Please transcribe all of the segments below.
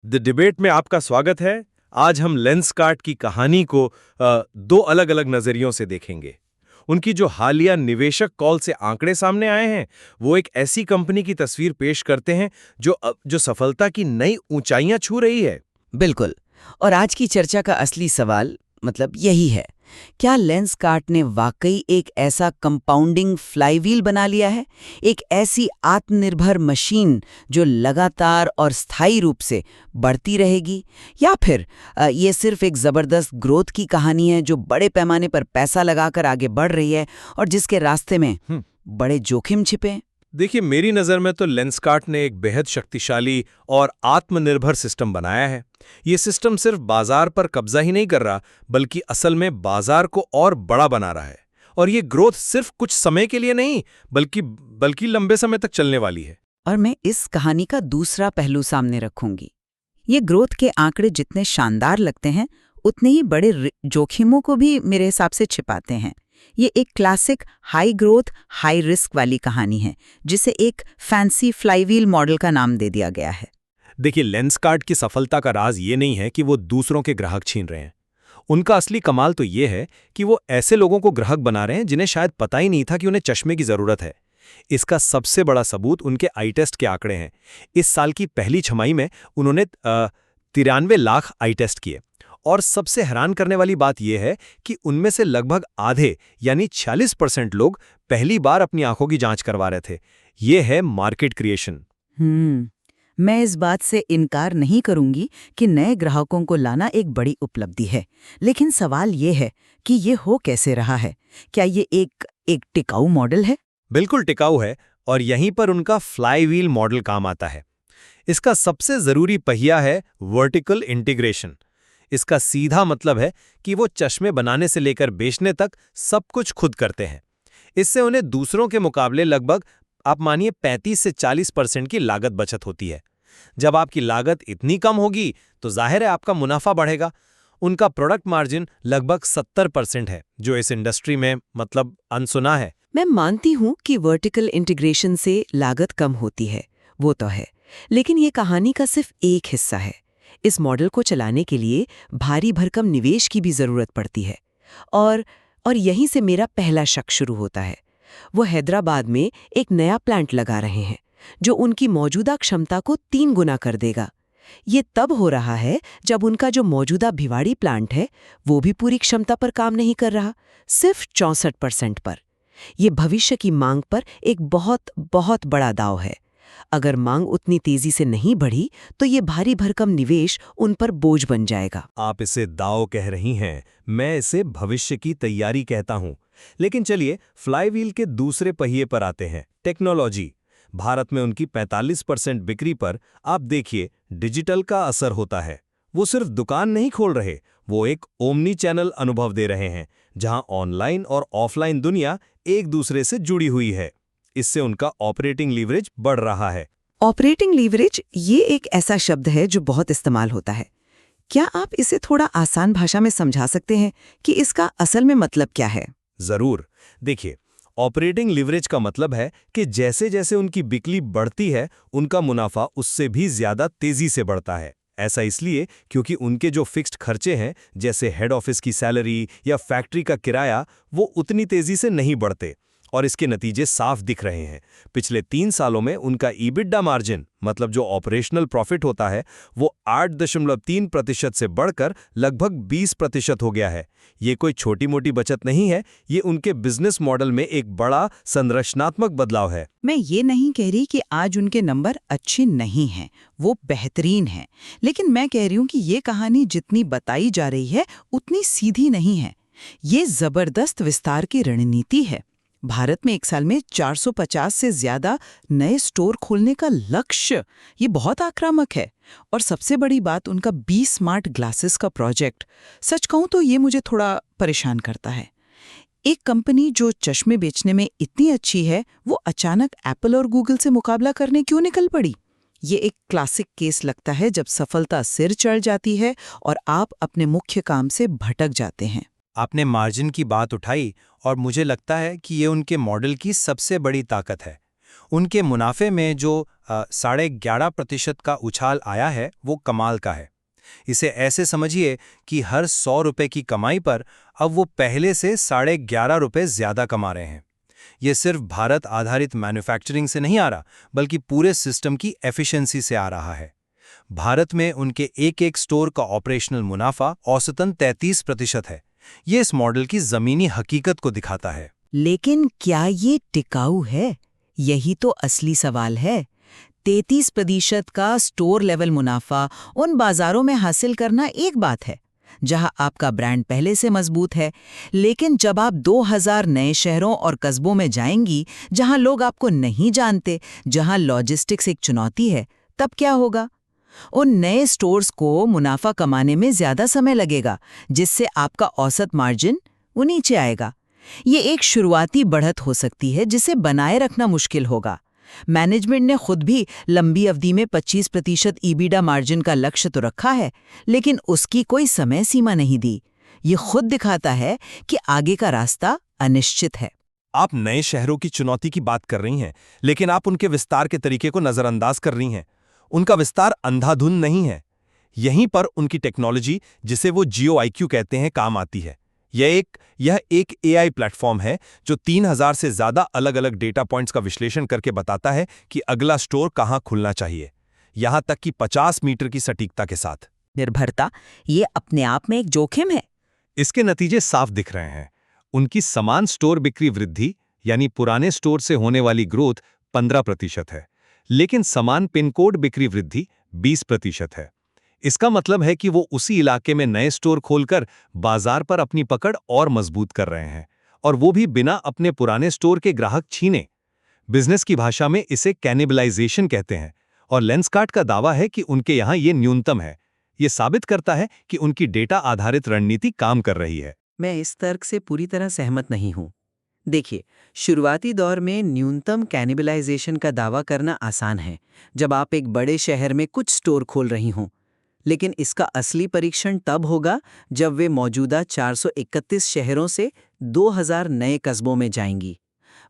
The debate में आपका स्वागत है। आज हम लेंसकार्ट की कहानी को दो अलग-अलग नजरियों से देखेंगे। उनकी जो हालिया निवेशक कॉल से आंकड़े सामने आए हैं, वो एक ऐसी कंपनी की तस्वीर पेश करते हैं जो सफलता की नई ऊंचाइयां छू रही है। बिल्कुल। और आज की चर्चा का असली सवाल यही है, क्या लेंसकार्ट ने वाकई एक ऐसा कंपाउंडिंग फ्लाईव्हील बना लिया है, एक ऐसी आत्मनिर्भर मशीन जो लगातार और स्थायी रूप से बढ़ती रहेगी, या फिर ये सिर्फ एक जबरदस्त ग्रोथ की कहानी है जो बड़े पैमाने पर पैसा लगाकर आगे बढ़ रही है और जिसके रास्ते में बड़े जोखिम छिपे हैं? देखिए, मेरी नज़र में तो लेंसकार्ट ने एक बेहद शक्तिशाली और आत्मनिर्भर सिस्टम बनाया है। ये सिस्टम सिर्फ बाजार पर कब्जा ही नहीं कर रहा, बल्कि असल में बाजार को और बड़ा बना रहा है। और ये ग्रोथ सिर्फ कुछ समय के लिए नहीं, बल्कि लंबे समय तक चलने वाली है। और मैं इस कहानी का दूसरा पहलू सामने रखूंगी। ये ग्रोथ के आंकड़े जितने शानदार लगते हैं, उतने ही बड़े जोखिमों को भी मेरे हिसाब से छिपाते हैं। ये एक classic high growth high risk वाली कहानी है, जिसे एक फैंसी फ्लाईव्हील मॉडल का नाम दे दिया गया है। देखिए, लेंसकार्ट की सफलता का राज ये नहीं है कि वो दूसरों के ग्राहक छीन रहे हैं। उनका असली कमाल तो ये है कि वो ऐसे लोगों को ग्राहक बना रहे हैं जिन्हें शायद पता ही नहीं था कि उन्हें चश्मे की जरूरत है। इसका सबसे बड़ा सबूत उनके आई टेस्ट के आंकड़े हैं। इस साल की पहली छमाही में उन्होंने 93 लाख आई टेस्ट किए। और सबसे हैरान करने वाली बात यह है कि उनमें से लगभग आधे यानी 46% लोग पहली बार अपनी आंखों की जांच करवा रहे थे। ये है मार्केट क्रिएशन। मैं इस बात से इनकार नहीं करूंगी कि नए ग्राहकों को लाना एक बड़ी उपलब्धि है, लेकिन सवाल ये है कि ये हो कैसे रहा है? क्या ये एक टिकाऊ मॉडल है? बिल्कुल टिकाऊ है, और यहीं पर उनका फ्लाईव्हील मॉडल काम आता है। इसका सबसे जरूरी पहिया है वर्टिकल इंटीग्रेशन। इसका सीधा मतलब है कि वो चश्मे बनाने से लेकर बेचने तक सब कुछ खुद करते हैं। इससे उन्हें दूसरों के मुकाबले लगभग आप मानिए 35 से 40% की लागत बचत होती है। जब आपकी लागत इतनी कम होगी तो जाहिर है आपका मुनाफा बढ़ेगा। उनका प्रोडक्ट मार्जिन लगभग 70% है, जो इस इंडस्ट्री में अनसुना है। मैं मानती हूँ कि वर्टिकल इंटीग्रेशन से लागत कम होती है, वो तो है, लेकिन ये कहानी का सिर्फ एक हिस्सा है। इस मॉडल को चलाने के लिए भारी भरकम निवेश की भी जरूरत पड़ती है। और यहीं से मेरा पहला शक शुरू होता है। वो हैदराबाद में एक नया प्लांट लगा रहे हैं जो उनकी मौजूदा क्षमता को 3 गुना कर देगा। ये तब हो रहा है जब उनका जो मौजूदा भिवाड़ी प्लांट है वो भी पूरी क्षमता पर काम नहीं कर रहा, सिर्फ 64% पर। ये भविष्य की मांग पर एक बहुत बहुत बड़ा दांव है। अगर मांग उतनी तेजी से नहीं बढ़ी तो ये भारी भरकम निवेश उन पर बोझ बन जाएगा। आप इसे दांव कह रही हैं, मैं इसे भविष्य की तैयारी कहता हूं। लेकिन चलिए फ्लाईव्हील के दूसरे पहिए पर आते हैं, टेक्नोलॉजी। भारत में उनकी 45% बिक्री पर आप देखिए डिजिटल का असर होता है। वो सिर्फ दुकान नहीं खोल रहे, वो एक ओमनी चैनल अनुभव दे रहे हैं, जहां ऑनलाइन और ऑफलाइन दुनिया एक दूसरे से जुड़ी हुई है। इससे उनका ऑपरेटिंग लीवरेज बढ़ रहा है। ऑपरेटिंग लीवरेज ये एक ऐसा शब्द है जो बहुत इस्तेमाल होता है। क्या आप इसे थोड़ा आसान भाषा में समझा सकते हैं कि इसका असल में मतलब क्या है? जरूर। देखिए, ऑपरेटिंग लीवरेज का मतलब है कि जैसे जैसे उनकी बिक्री बढ़ती है, उनका मुनाफा उससे भी ज्यादा तेजी से बढ़ता है। ऐसा इसलिए क्योंकि उनके जो फिक्स्ड खर्चे हैं, जैसे हेड ऑफिस की सैलरी या फैक्ट्री का किराया, वो उतनी तेजी से नहीं बढ़ते। और इसके नतीजे साफ दिख रहे हैं। पिछले 3 सालों में उनका ईबिटडा मार्जिन, मतलब जो ऑपरेशनल प्रॉफिट होता है, वो 8.3% से बढ़कर लगभग 20% हो गया है। ये कोई छोटी मोटी बचत नहीं है, ये उनके बिजनेस मॉडल में एक बड़ा संरचनात्मक बदलाव है। मैं ये नहीं कह रही कि आज उनके नंबर अच्छे नहीं हैं, वो बेहतरीन हैं। लेकिन मैं कह रही हूँ कि ये कहानी जितनी बताई जा रही है उतनी सीधी नहीं है। ये जबरदस्त विस्तार की रणनीति है। भारत में एक साल में 450 से ज्यादा नए स्टोर खोलने का लक्ष्य, ये बहुत आक्रामक है। और सबसे बड़ी बात, उनका 20 स्मार्ट ग्लासेस का प्रोजेक्ट, सच कहूं तो ये मुझे थोड़ा परेशान करता है। एक कंपनी जो चश्मे बेचने में इतनी अच्छी है, वो अचानक एप्पल और गूगल से मुकाबला करने क्यों निकल पड़ी? ये एक क्लासिक केस लगता है जब सफलता सिर चढ़ जाती है और आप अपने मुख्य काम से भटक जाते हैं। आपने मार्जिन की बात उठाई और मुझे लगता है कि ये उनके मॉडल की सबसे बड़ी ताकत है। उनके मुनाफे में जो 11.5% का उछाल आया है वो कमाल का है। इसे ऐसे समझिए कि हर 100 रुपए की कमाई पर अब वो पहले से 11.5 रुपए ज्यादा कमा रहे हैं। ये सिर्फ भारत आधारित मैन्युफैक्चरिंग से नहीं आ रहा, बल्कि पूरे सिस्टम की एफिशिएंसी से आ रहा है। भारत में उनके एक स्टोर का ऑपरेशनल मुनाफा औसतन 33% है। ये इस मॉडल की जमीनी हकीकत को दिखाता है। लेकिन क्या ये टिकाऊ है? यही तो असली सवाल है। 33% का स्टोर लेवल मुनाफा उन बाजारों में हासिल करना एक बात है जहां आपका ब्रांड पहले से मजबूत है, लेकिन जब आप 2000 नए शहरों और कस्बों में जाएंगी जहां लोग आपको नहीं जानते, जहां लॉजिस्टिक्स एक चुनौती है, तब क्या होगा? उन नए स्टोर्स को मुनाफा कमाने में ज्यादा समय लगेगा, जिससे आपका औसत मार्जिन वो नीचे आएगा। ये एक शुरुआती बढ़त हो सकती है जिसे बनाए रखना मुश्किल होगा। मैनेजमेंट ने खुद भी लंबी अवधि में 25% ईबिडा मार्जिन का लक्ष्य तो रखा है, लेकिन उसकी कोई समय सीमा नहीं दी। ये खुद दिखाता है कि आगे का रास्ता अनिश्चित है। आप नए शहरों की चुनौती की बात कर रही हैं, लेकिन आप उनके विस्तार के तरीके को नजरअंदाज कर रही हैं। उनका विस्तार अंधाधुंध नहीं है। यहीं पर उनकी टेक्नोलॉजी, जिसे वो जियो-IQ कहते हैं, काम आती है। यह एक AI प्लेटफॉर्म है जो 3000 से ज्यादा अलग-अलग डेटा पॉइंट्स का विश्लेषण करके बताता है कि अगला स्टोर कहां खुलना चाहिए, यहां तक कि 50 मीटर की सटीकता के साथ। निर्भरता ये अपने आप में एक जोखिम है। इसके नतीजे साफ दिख रहे हैं। उनकी समान स्टोर बिक्री वृद्धि, यानी पुराने स्टोर से होने वाली ग्रोथ 15% है, लेकिन समान पिन कोड बिक्री वृद्धि 20% है। इसका मतलब है कि वो उसी इलाके में नए स्टोर खोलकर बाजार पर अपनी पकड़ और मजबूत कर रहे हैं, और वो भी बिना अपने पुराने स्टोर के ग्राहक छीने। बिजनेस की भाषा में इसे कैनिबलाइजेशन कहते हैं, और लेंसकार्ट का दावा है कि उनके यहाँ ये न्यूनतम है। ये साबित करता है कि उनकी डेटा आधारित रणनीति काम कर रही है। मैं इस तर्क से पूरी तरह सहमत नहीं हूं। देखिए, शुरुआती दौर में न्यूनतम कैनिबलाइजेशन का दावा करना आसान है जब आप एक बड़े शहर में कुछ स्टोर खोल रही हों, लेकिन इसका असली परीक्षण तब होगा जब वे मौजूदा 431 शहरों से 2000 नए कस्बों में जाएंगी।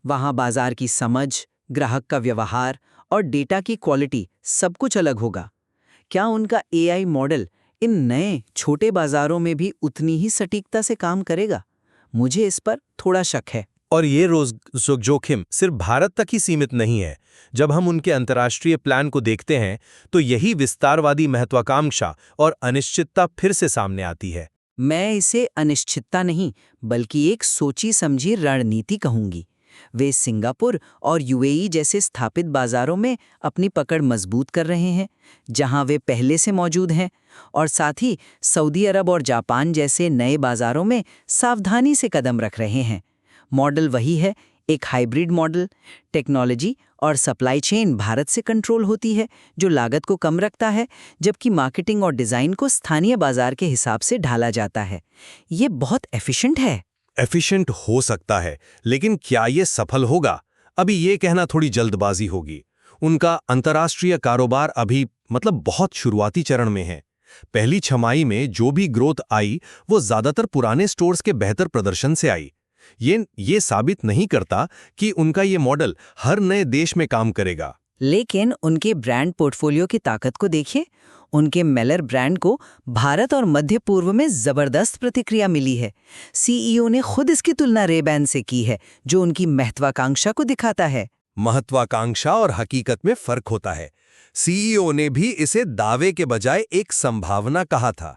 वहां बाजार की समझ, ग्राहक का व्यवहार और डेटा की क्वालिटी सब कुछ अलग होगा। क्या उनका AI मॉडल इन नए छोटे बाजारों में भी उतनी ही सटीकता से काम करेगा? मुझे इस पर थोड़ा शक है। और ये जोखिम सिर्फ भारत तक ही सीमित नहीं है। जब हम उनके अंतर्राष्ट्रीय प्लान को देखते हैं तो यही विस्तारवादी महत्वाकांक्षा और अनिश्चितता फिर से सामने आती है। मैं इसे अनिश्चितता नहीं, बल्कि एक सोची समझी रणनीति कहूंगी। वे सिंगापुर और UAE जैसे स्थापित बाजारों में अपनी पकड़ मजबूत कर रहे हैं, जहां वे पहले से मौजूद हैं, और साथ ही सऊदी अरब और जापान जैसे नए बाजारों में सावधानी से कदम रख रहे हैं। मॉडल वही है, एक हाइब्रिड मॉडल। टेक्नोलॉजी और सप्लाई चेन भारत से कंट्रोल होती है, जो लागत को कम रखता है, जबकि मार्केटिंग और डिजाइन को स्थानीय बाजार के हिसाब से ढाला जाता है। ये बहुत एफिशिएंट है। एफिशिएंट हो सकता है, लेकिन क्या ये सफल होगा? अभी ये कहना थोड़ी जल्दबाजी होगी। उनका अंतर्राष्ट्रीय कारोबार अभी बहुत शुरुआती चरण में है। पहली छमाही में जो भी ग्रोथ आई वो ज्यादातर पुराने स्टोर्स के बेहतर प्रदर्शन से आई। ये साबित नहीं करता कि उनका ये मॉडल हर नए देश में काम करेगा। लेकिन उनके ब्रांड पोर्टफोलियो की ताकत को देखिए। उनके मेलर ब्रांड को भारत और मध्य पूर्व में जबरदस्त प्रतिक्रिया मिली है। CEO ने खुद इसकी तुलना रेबैन से की है, जो उनकी महत्वाकांक्षा को दिखाता है। महत्वाकांक्षा और हकीकत में फर्क होता है। CEO ने भी इसे दावे के बजाय एक संभावना कहा था।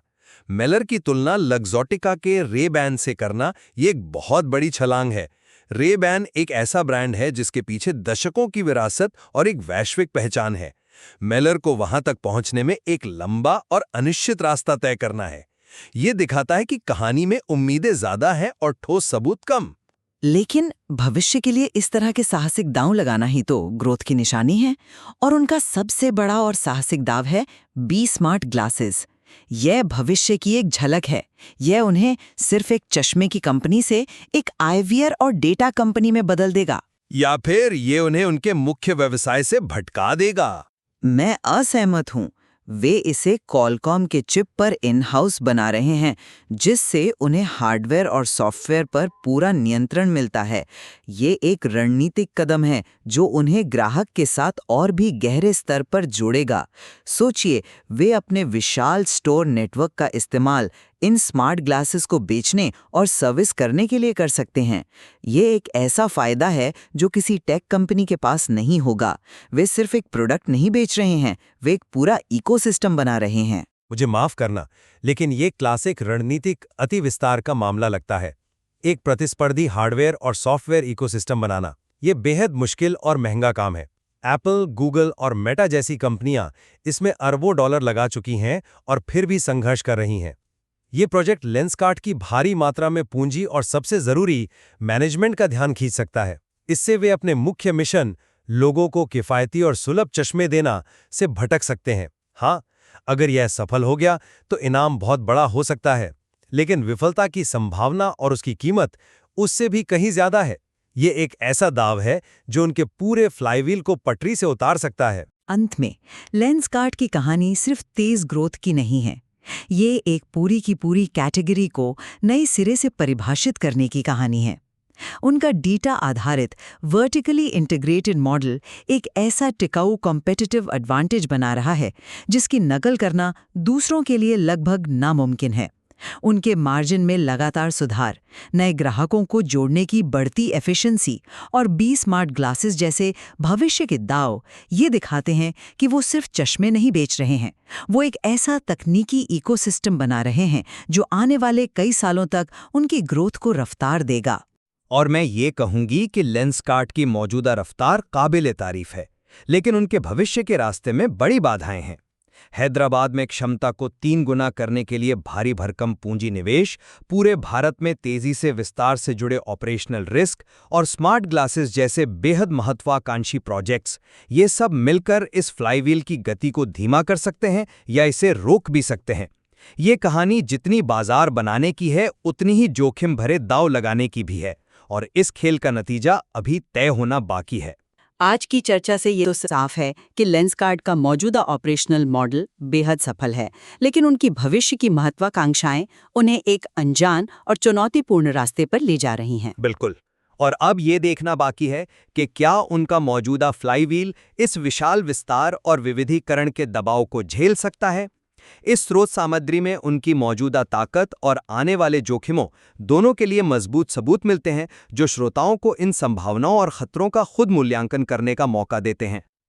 मेलर की तुलना लग्जोटिका के रेबैन से करना ये एक बहुत बड़ी छलांग है। रेबैन एक ऐसा ब्रांड है जिसके पीछे दशकों की विरासत और एक वैश्विक पहचान है। मेलर को वहां तक पहुंचने में एक लंबा और अनिश्चित रास्ता तय करना है। ये दिखाता है कि कहानी में उम्मीदें ज्यादा हैं और ठोस सबूत कम। लेकिन भविष्य के लिए इस तरह के साहसिक दांव लगाना ही तो ग्रोथ की निशानी है, और उनका सबसे बड़ा और साहसिक दाव है बी स्मार्ट ग्लासेस। यह भविष्य की एक झलक है। यह उन्हें सिर्फ एक चश्मे की कंपनी से एक आईवीआर और डेटा कंपनी में बदल देगा, या फिर ये उन्हें उनके मुख्य व्यवसाय से भटका देगा। मैं असहमत हूं। वे इसे कॉलकॉम के चिप पर इन हाउस बना रहे हैं, जिससे उन्हें हार्डवेयर और सॉफ्टवेयर पर पूरा नियंत्रण मिलता है। ये एक रणनीतिक कदम है जो उन्हें ग्राहक के साथ और भी गहरे स्तर पर जोड़ेगा। सोचिए, वे अपने विशाल स्टोर नेटवर्क का इस्तेमाल इन स्मार्ट ग्लासेस को बेचने और सर्विस करने के लिए कर सकते हैं। ये एक ऐसा फायदा है जो किसी टेक कंपनी के पास नहीं होगा। वे सिर्फ एक प्रोडक्ट नहीं बेच रहे हैं, वे एक पूरा इकोसिस्टम बना रहे हैं। मुझे माफ करना, लेकिन ये क्लासिक रणनीतिक अति विस्तार का मामला लगता है। एक प्रतिस्पर्धी हार्डवेयर और सॉफ्टवेयर इकोसिस्टम बनाना, ये बेहद मुश्किल और महंगा काम है। एप्पल, गूगल और मेटा जैसी कंपनियां इसमें अरबों डॉलर लगा चुकी हैं और फिर भी संघर्ष कर रही हैं। ये प्रोजेक्ट लेंसकार्ट की भारी मात्रा में पूंजी और सबसे जरूरी मैनेजमेंट का ध्यान खींच सकता है। इससे वे अपने मुख्य मिशन, लोगों को किफायती और सुलभ चश्मे देना, से भटक सकते हैं। हाँ, अगर यह सफल हो गया तो इनाम बहुत बड़ा हो सकता है, लेकिन विफलता की संभावना और उसकी कीमत उससे भी कहीं ज्यादा है। ये एक ऐसा दाव है जो उनके पूरे फ्लाईव्हील को पटरी से उतार सकता है। अंत में लेंसकार्ट की कहानी सिर्फ तेज ग्रोथ की नहीं है। ये एक पूरी की पूरी कैटेगरी को नए सिरे से परिभाषित करने की कहानी है। उनका डेटा आधारित वर्टिकली इंटीग्रेटेड मॉडल एक ऐसा टिकाऊ कॉम्पिटिटिव एडवांटेज बना रहा है जिसकी नकल करना दूसरों के लिए लगभग नामुमकिन है। उनके मार्जिन में लगातार सुधार, नए ग्राहकों को जोड़ने की बढ़ती एफिशिएंसी और 20 स्मार्ट ग्लासेस जैसे भविष्य के दाव ये दिखाते हैं कि वो सिर्फ चश्मे नहीं बेच रहे हैं, वो एक ऐसा तकनीकी इकोसिस्टम बना रहे हैं जो आने वाले कई सालों तक उनकी ग्रोथ को रफ्तार देगा। और मैं ये कहूंगी कि लेंसकार्ट की मौजूदा रफ्तार काबिले तारीफ है, लेकिन उनके भविष्य के रास्ते में बड़ी बाधाएं हैं। हैदराबाद में क्षमता को 3 गुना करने के लिए भारी भरकम पूंजी निवेश, पूरे भारत में तेजी से विस्तार से जुड़े ऑपरेशनल रिस्क और स्मार्ट ग्लासेस जैसे बेहद महत्वाकांक्षी प्रोजेक्ट्स, ये सब मिलकर इस फ्लाईव्हील की गति को धीमा कर सकते हैं या इसे रोक भी सकते हैं। ये कहानी जितनी बाजार बनाने की है, उतनी ही जोखिम भरे दांव लगाने की भी है, और इस खेल का नतीजा अभी तय होना बाकी है। आज की चर्चा से ये तो साफ है कि लेंसकार्ट का मौजूदा ऑपरेशनल मॉडल बेहद सफल है, लेकिन उनकी भविष्य की महत्वाकांक्षाएं उन्हें एक अनजान और चुनौतीपूर्ण रास्ते पर ले जा रही हैं। बिल्कुल, और अब ये देखना बाकी है कि क्या उनका मौजूदा फ्लाईव्हील इस विशाल विस्तार और विविधीकरण के दबाव को झेल सकता है। इस स्रोत सामग्री में उनकी मौजूदा ताकत और आने वाले जोखिमों दोनों के लिए मजबूत सबूत मिलते हैं, जो श्रोताओं को इन संभावनाओं और खतरों का खुद मूल्यांकन करने का मौका देते हैं।